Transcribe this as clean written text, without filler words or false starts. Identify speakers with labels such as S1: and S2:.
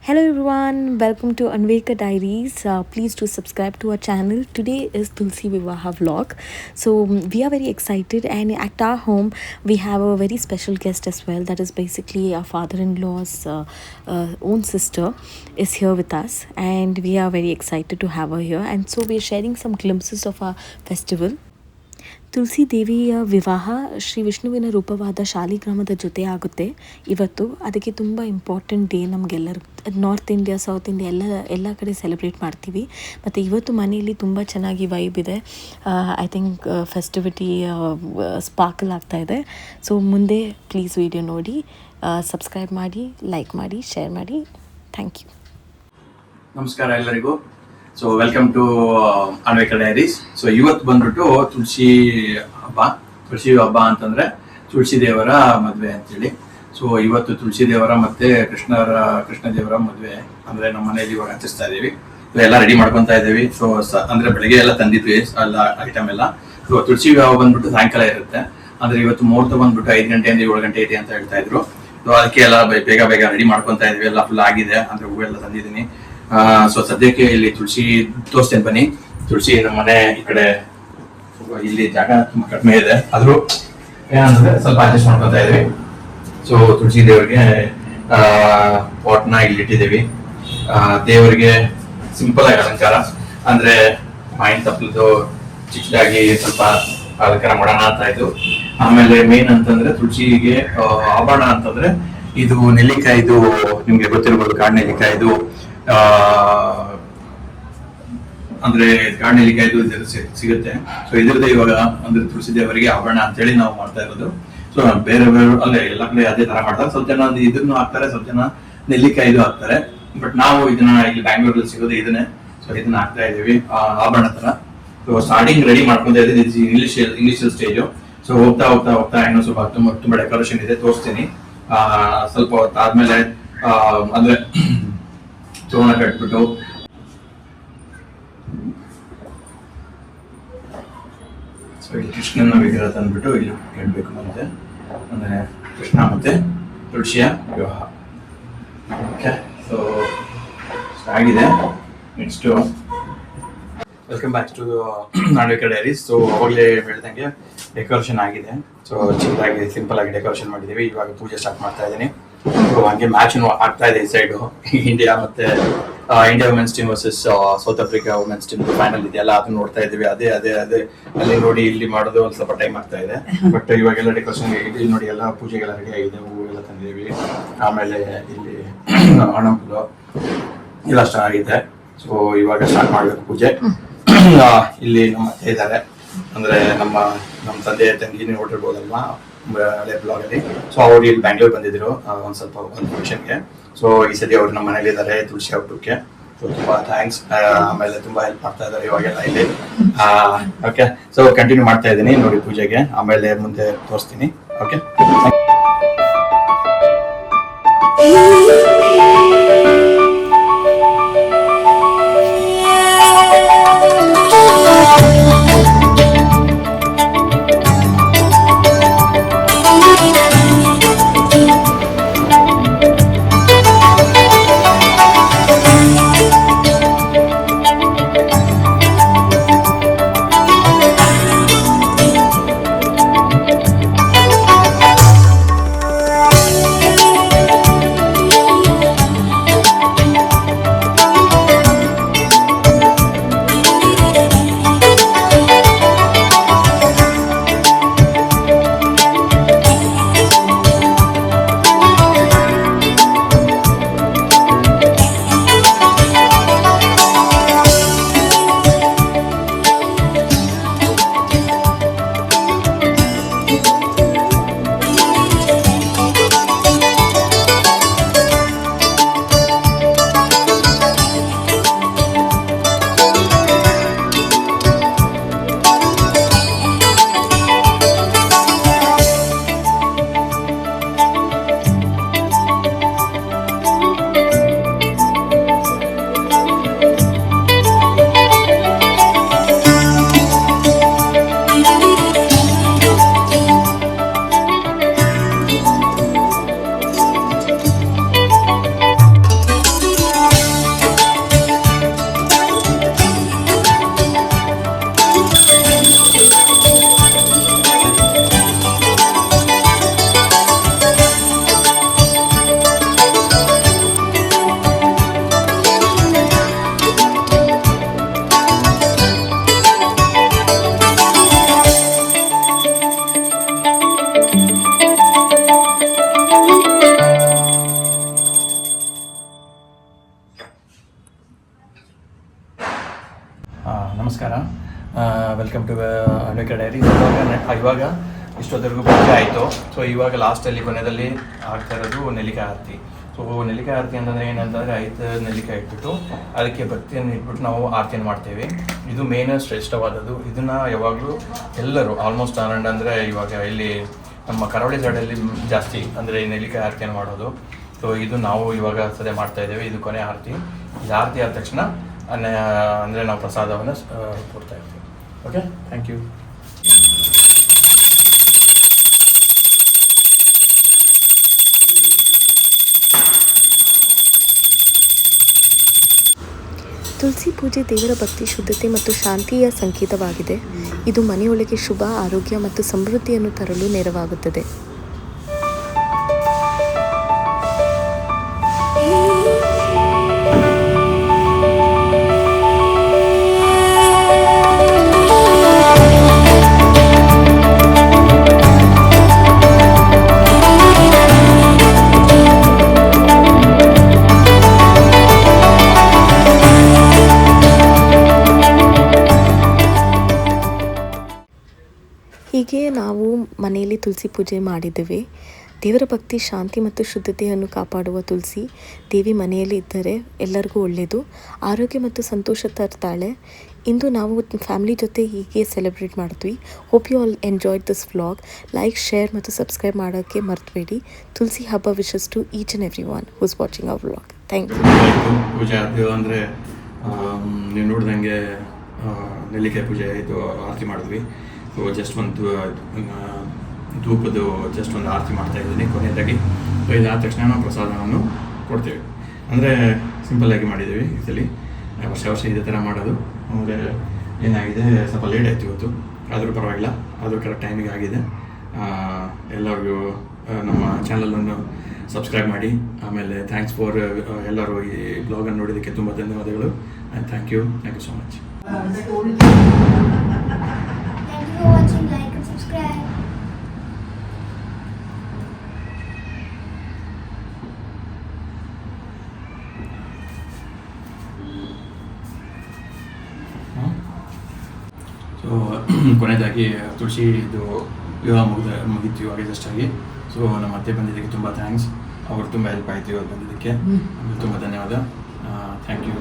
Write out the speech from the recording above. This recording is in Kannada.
S1: Hello everyone, welcome to Anveka Diaries. Please do subscribe to our channel. Today is Tulsi Vivaha vlog. So we are very excited, and at our home we have a very special guest as well. That is basically our father-in-law's own sister is here with us, and we are very excited to have her here. And so we are sharing some glimpses of our festival. ತುಳಸಿ ದೇವಿಯ ವಿವಾಹ ಶ್ರೀ ವಿಷ್ಣುವಿನ ರೂಪವಾದ ಶಾಲಿಗ್ರಾಮದ ಜೊತೆ ಆಗುತ್ತೆ ಇವತ್ತು. ಅದಕ್ಕೆ ತುಂಬ ಇಂಪಾರ್ಟೆಂಟ್ ಡೇ ನಮಗೆಲ್ಲರಿಗೂ. ನಾರ್ತ್ ಇಂಡಿಯಾ, ಸೌತ್ ಇಂಡಿಯಾ ಎಲ್ಲ ಕಡೆ ಸೆಲೆಬ್ರೇಟ್ ಮಾಡ್ತೀವಿ. ಮತ್ತು ಇವತ್ತು ಮನೆಯಲ್ಲಿ ತುಂಬ ಚೆನ್ನಾಗಿ ವೈಬ್ ಇದೆ. ಐ ಥಿಂಕ್ ಫೆಸ್ಟಿವಿಟಿ ಸ್ಪಾರ್ಕಲ್ ಆಗ್ತಾ ಇದೆ. ಸೊ ಮುಂದೆ ಪ್ಲೀಸ್ ವಿಡಿಯೋ ನೋಡಿ, ಸಬ್ಸ್ಕ್ರೈಬ್ ಮಾಡಿ, ಲೈಕ್ ಮಾಡಿ, ಶೇರ್ ಮಾಡಿ. Thank you.
S2: ನಮಸ್ಕಾರ ಎಲ್ಲರಿಗೂ. So welcome to Anveka diaries. So ಇವತ್ತು ಬಂದ್ಬಿಟ್ಟು ತುಳಸಿ ಹಬ್ಬ ಅಂತಂದ್ರೆ ತುಳಸಿ ದೇವರ ಮದುವೆ ಅಂತೇಳಿ. ಸೊ ಇವತ್ತು ತುಳಸಿ ದೇವರ ಮತ್ತೆ ಕೃಷ್ಣ ದೇವರ ಮದುವೆ ಅಂದ್ರೆ ನಮ್ಮ ಮನೆಯಲ್ಲಿ ಇವಾಗ ಹಂಚಿಸ್ತಾ ಇದೀವಿ. ಎಲ್ಲ ರೆಡಿ ಮಾಡ್ಕೊಂತಾ ಇದ್ದೀವಿ. ಸೊ ಅಂದ್ರೆ ಬೆಳಗ್ಗೆ ಎಲ್ಲ ತಂದಿದ್ವಿ ಎಲ್ಲ ಐಟಮ್ ಎಲ್ಲ. ಸೊ ತುಳಸಿ ವಿವಾಹ ಬಂದ್ಬಿಟ್ಟು ಸಾಯಂಕಾಲ ಇರುತ್ತೆ. ಅಂದ್ರೆ ಇವತ್ತು ಮುಹೂರ್ತ ಬಂದ್ಬಿಟ್ಟು 5 ಗಂಟೆಯಿಂದ 7 ಗಂಟೆ ಇದೆ ಅಂತ ಹೇಳ್ತಾ ಇದ್ರು. ಸೊ ಅದಕ್ಕೆ ಎಲ್ಲ ಬೇಗ ರೆಡಿ ಮಾಡ್ಕೊಂತಾ ಇದೀವಿ. ಎಲ್ಲ ಫುಲ್ ಆಗಿದೆ. ಅಂದ್ರೆ ಹೂವೆಲ್ಲ ತಂದಿದ್ದೀನಿ. ಸೊ ಸದ್ಯಕ್ಕೆ ಇಲ್ಲಿ ತುಳಸಿ ತೋರಿಸ್ತೇನೆ ಬನ್ನಿ. ತುಳಸಿ ನಮ್ಮ ಮನೆ ಈ ಕಡೆ ಇಲ್ಲಿ ಜಾಗ ತುಂಬಾ ಕಡಿಮೆ ಇದೆ, ಆದ್ರೂ ಏನಂದ್ರೆ ಸ್ವಲ್ಪ ಅಡ್ಜಸ್ಟ್ ಮಾಡ್ಕೊತಾ ಇದೀವಿ. ಸೊ ತುಳಸಿ ದೇವರಿಗೆ ಪಾಟ್ನ ಇಲ್ಲಿ ಇಟ್ಟಿದ್ದೀವಿ. ದೇವರಿಗೆ ಸಿಂಪಲ್ ಆಗಿ ಅಲಂಕಾರ, ಅಂದ್ರೆ ಮಾಯಿನ ತಪ್ಪಲದು ಚಿಕ್ಕದಾಗಿ ಸ್ವಲ್ಪ ಅಲಂಕಾರ ಮಾಡೋಣ ಅಂತ ಆಯ್ತು. ಆಮೇಲೆ ಮೇನ್ ಅಂತಂದ್ರೆ ತುಳಸಿಗೆ ಆಭರಣ ಅಂತಂದ್ರೆ ಇದು ನೆಲ್ಲಿಕಾಯ್ದು, ನಿಮ್ಗೆ ಗೊತ್ತಿರ್ಬೋದು, ಕಾಡು ನೆಲ್ಲಿಕಾಯ್ದು. ಅಂದ್ರೆ ಕಾಡು ನೆಲ್ಲಿಕಾಯ್ದು ಸಿಗುತ್ತೆ. ಸೊ ಇದ್ರದ್ದು ಇವಾಗ ಅಂದ್ರೆ ತುಳಸಿ ದೇವರಿಗೆ ಆಭರಣ ಅಂತೇಳಿ ನಾವು ಮಾಡ್ತಾ ಇರೋದು. ಸೊ ಬೇರೆ ಅಲ್ಲೇ ಎಲ್ಲ ಕಡೆ ಅದೇ ತರ ಮಾಡ್ತಾರೆ. ಸ್ವಲ್ಪ ಜನ ಇದನ್ನು ಹಾಕ್ತಾರೆ, ಸ್ವಲ್ಪ ಜನ ನೆಲ್ಲಿಕಾಯ್ದು ಹಾಕ್ತಾರೆ. ಬಟ್ ನಾವು ಇದನ್ನ ಇಲ್ಲಿ ಬ್ಯಾಂಗ್ಳೂರಲ್ಲಿ ಸಿಗೋದು ಇದನ್ನೇ. ಸೊ ಇದನ್ನ ಹಾಕ್ತಾ ಇದೀವಿ ಆಭರಣ ತರ. ಸೊ ಸ್ಟಾರ್ಟಿಂಗ್ ರೆಡಿ ಮಾಡ್ಕೊಂತ ಇದ್ದೀವಿ, ಇನಿಷಿಯಲ್ ಸ್ಟೇಜು. ಸೊ ಹೋಗ್ತಾ ಇನ್ನೂ ಸ್ವಲ್ಪ ತುಂಬಾ ಡೆಕೋರೇಷನ್ ಇದೆ, ತೋರಿಸ್ತೀನಿ. ಸ್ವಲ್ಪ ಹೊತ್ತಾದ್ಮೇಲೆ ಅಂದ್ರೆ ತೋರಣ ಕಟ್ಬಿಟ್ಟು ಸೊ ಇಲ್ಲಿ ಕೃಷ್ಣನ ವಿಗ್ರಹ ತಂದ್ಬಿಟ್ಟು ಇಲ್ಲಿ ಇಡಬೇಕು. ಮತ್ತೆ ಅಂದ್ರೆ ಕೃಷ್ಣ ಮತ್ತೆ ತುಳಸಿಯ ವಿವಾಹ. ಓಕೆ, ಸೊ ಆಗಿದೆ. Next welcome back to Anveka diaries. So ಅವಾಗಲೇ ಹೇಳ್ದಂಗೆ ಡೆಕೋರೇಷನ್ ಆಗಿದೆ. ಸೊ ಚಿಕ್ಕದಾಗಿ ಸಿಂಪಲ್ ಆಗಿ ಡೆಕೋರೇಷನ್ ಮಾಡಿದ್ದೀವಿ. ಇವಾಗ ಪೂಜೆ ಸ್ಟಾರ್ಟ್ ಮಾಡ್ತಾ ಇದ್ದೀನಿ. ಸೊ ಹಂಗೆ ಮ್ಯಾಚ್ ಆಗ್ತಾ ಇದೆ ಈ ಸೈಡು. ಇಂಡಿಯಾ ಮತ್ತೆ India women's team versus South Africa women's team final ಇದೆಯಲ್ಲ, ಅದನ್ನ ನೋಡ್ತಾ ಇದೀವಿ. ಅದೇ ಅಲ್ಲಿ ನೋಡಿ ಇಲ್ಲಿ ಮಾಡೋದು ಒಂದು ಸ್ವಲ್ಪ ಟೈಮ್ ಆಗ್ತಾ ಇದೆ. ಬಟ್ ಇವಾಗೆಲ್ಲ ಡೆಕೋರೇಷನ್ ಇಲ್ಲಿ ನೋಡಿ, ಎಲ್ಲ ಪೂಜೆಗೆಲ್ಲ ರೆಡಿ ಆಗಿದೆ. ಹೂವೆಲ್ಲ ತಂದಿದ್ದೀವಿ. ಆಮೇಲೆ ಇಲ್ಲಿ ಹಣ್ಣು ಎಲ್ಲ ಚೆನ್ನಾಗಿದೆ. ಸೊ ಇವಾಗ ಸ್ಟಾರ್ಟ್ ಮಾಡ್ಬೇಕು ಪೂಜೆ. ಇಲ್ಲಿ ನಮ್ಮ ಅತ್ತೆ ಇದ್ದಾರೆ, ಅಂದ್ರೆ ನಮ್ಮ ತಂದೆ ತಂಗಿ ನೋಡಿರ್ಬೋದಲ್ವಾ ಹಳೆ ಬ್ಲಾಗ್ ಅಲ್ಲಿ. ಸೊ ಅವ್ರು ಇಲ್ಲಿ ಬ್ಯಾಂಗ್ಳೂರ್ ಬಂದಿದ್ರು ಒಂದು ಫಂಕ್ಷನ್ಗೆ. ಸೊ ಈ ಸತಿ ಅವ್ರು ನಮ್ಮ ಮನೇಲಿ ಇದ್ದಾರೆ ತುಳಸಿ ಹಬ್ಬಕ್ಕೆ. ಸೊ ತುಂಬಾ ಥ್ಯಾಂಕ್ಸ್. ಆಮೇಲೆ ತುಂಬಾ ಹೆಲ್ಪ್ ಮಾಡ್ತಾ ಇದ್ದಾರೆ ಇವಾಗೆಲ್ಲ ಇಲ್ಲಿ. ಓಕೆ, ಸೊ ಕಂಟಿನ್ಯೂ ಮಾಡ್ತಾ ಇದ್ದೀನಿ ನೋಡಿ ಪೂಜೆಗೆ. ಆಮೇಲೆ ಮುಂದೆ ತೋರಿಸ್ತೀನಿ. ಓಕೆ. ನಮಸ್ಕಾರ, ವೆಲ್ಕಮ್ ಟು ಅನ್ವೇಕ ಡೈರಿ. ಇವಾಗ ಇಷ್ಟೊತ್ತರೆಗೂ ಪೂಜೆ ಆಯಿತು. ಸೊ ಇವಾಗ ಲಾಸ್ಟಲ್ಲಿ ಕೊನೆಯಲ್ಲಿ ಆಗ್ತಾ ಇರೋದು ನೆಲ್ಲಿಕಾಯಿ ಆರತಿ. ಸೊ ನೆಲ್ಲಿಕಾಯಿ ಆರತಿ ಅಂತಂದರೆ ಏನಂತಂದರೆ 5 ನೆಲ್ಲಿಕಾಯಿ ಇಟ್ಬಿಟ್ಟು ಅದಕ್ಕೆ ಭಕ್ತಿಯನ್ನು ಇಟ್ಬಿಟ್ಟು ನಾವು ಆರತಿಯನ್ನು ಮಾಡ್ತೇವೆ. ಇದು ಮೇನ್ ಶ್ರೇಷ್ಠವಾದದ್ದು. ಇದನ್ನು ಯಾವಾಗಲೂ ಎಲ್ಲರೂ ಆಲ್ಮೋಸ್ಟ್ ಅಂದರೆ ಇವಾಗ ಇಲ್ಲಿ ನಮ್ಮ ಕರಾವಳಿ ಸೈಡಲ್ಲಿ ಜಾಸ್ತಿ ಅಂದರೆ ನೆಲ್ಲಿಕಾಯಿ ಆರತಿಯನ್ನು ಮಾಡೋದು. ಸೊ ಇದು ನಾವು ಇವಾಗ ಸದ್ಯ ಮಾಡ್ತಾ ಇದ್ದೇವೆ. ಇದು ಕೊನೆ ಆರತಿ. ಇದು ಆರತಿ ಆದ ತಕ್ಷಣ ಅಂದರೆ ನಾವು ಪ್ರಸಾದವನ್ನು ಕೊಡ್ತಾ ಇರ್ತೀವಿ. Okay, thank you.
S1: ತುಳಸಿ ಪೂಜೆ ದೇವರ ಭಕ್ತಿ, ಶುದ್ಧತೆ ಮತ್ತು ಶಾಂತಿಯ ಸಂಕೇತವಾಗಿದೆ. ಇದು ಮನೆಯೊಳಗೆ ಶುಭ, ಆರೋಗ್ಯ ಮತ್ತು ಸಮೃದ್ಧಿಯನ್ನು ತರಲು ನೆರವಾಗುತ್ತದೆ. ಹೀಗೆ ನಾವು ಮನೆಯಲ್ಲಿ ತುಳಸಿ ಪೂಜೆ ಮಾಡಿದ್ದೇವೆ. ದೇವರ ಭಕ್ತಿ, ಶಾಂತಿ ಮತ್ತು ಶುದ್ಧತೆಯನ್ನು ಕಾಪಾಡುವ ತುಳಸಿ ದೇವಿ ಮನೆಯಲ್ಲಿ ಇದ್ದರೆ ಎಲ್ಲರಿಗೂ ಒಳ್ಳೆಯದು, ಆರೋಗ್ಯ ಮತ್ತು ಸಂತೋಷ ತರ್ತಾಳೆ. ಇಂದು ನಾವು ಫ್ಯಾಮಿಲಿ ಜೊತೆ ಹೀಗೆ ಸೆಲೆಬ್ರೇಟ್ ಮಾಡ್ತೀವಿ. Hope you all enjoyed this vlog. Like, share ಮತ್ತು ಸಬ್ಸ್ಕ್ರೈಬ್ ಮಾಡೋಕ್ಕೆ ಮರ್ತಬೇಡಿ. ತುಳಸಿ ಹಬ್ಬ wishes to each and every one who's watching our vlog. Thank you.
S2: ಪೂಜೆ ಆದವು ಅಂದರೆ ನೀವು ನೋಡ್ದಂಗೆ ನೆಲ್ಲಿಕಾಯಿ ಪೂಜೆ ಇದು ಆರತಿ ಮಾಡಿದ್ವಿ. ಸೊ ಜಸ್ಟ್ ಒಂದು ಧೂಪದ್ದು ಜಸ್ಟ್ ಒಂದು ಆರತಿ ಮಾಡ್ತಾ ಇದ್ದೀನಿ ಕೊನೆಯದಾಗಿ. ಸೊ ಇದಾದ ತಕ್ಷಣ ನಾವು ಪ್ರಸಾದವನ್ನು ಕೊಡ್ತೇವೆ. ಅಂದರೆ ಸಿಂಪಲ್ಲಾಗಿ ಮಾಡಿದ್ದೀವಿ. ಇದರಲ್ಲಿ ವರ್ಷ ಇದೇ ಥರ ಮಾಡೋದು. ಅಂದರೆ ಏನಾಗಿದೆ, ಸ್ವಲ್ಪ ಲೇಟ್ ಆಯಿತು ಇವತ್ತು, ಆದರೂ ಪರವಾಗಿಲ್ಲ, ಆದರೂ ಕರೆಕ್ಟ್ ಟೈಮಿಗೆ ಆಗಿದೆ. ಎಲ್ಲರಿಗೂ ನಮ್ಮ ಚಾನಲನ್ನು ಸಬ್ಸ್ಕ್ರೈಬ್ ಮಾಡಿ. ಆಮೇಲೆ ಥ್ಯಾಂಕ್ಸ್ ಫಾರ್ ಎಲ್ಲರೂ ಈ ಬ್ಲಾಗನ್ನು ನೋಡಿದ್ದಕ್ಕೆ ತುಂಬ ಧನ್ಯವಾದಗಳು. And thank you so much.
S3: Thank you for watching. Like and subscribe.
S2: So ಕೊನೆಯದಾಗಿ ತುಳಸಿ ಇದು ವಿವಾಹ ಮುಗಿತು ಇವಾಗ ಜಸ್ಟ್ ಆಗಿ. ಸೊ ನಮ್ಮ ಅತ್ತೆ ಬಂದಿದ್ದಕ್ಕೆ ತುಂಬ ಥ್ಯಾಂಕ್ಸ್. ಅವರು ತುಂಬ ಹೆಲ್ಪ್ ಆಯಿತು ಇವಾಗ ಬಂದಿದ್ದಕ್ಕೆ. ತುಂಬ ಧನ್ಯವಾದ. Thank you.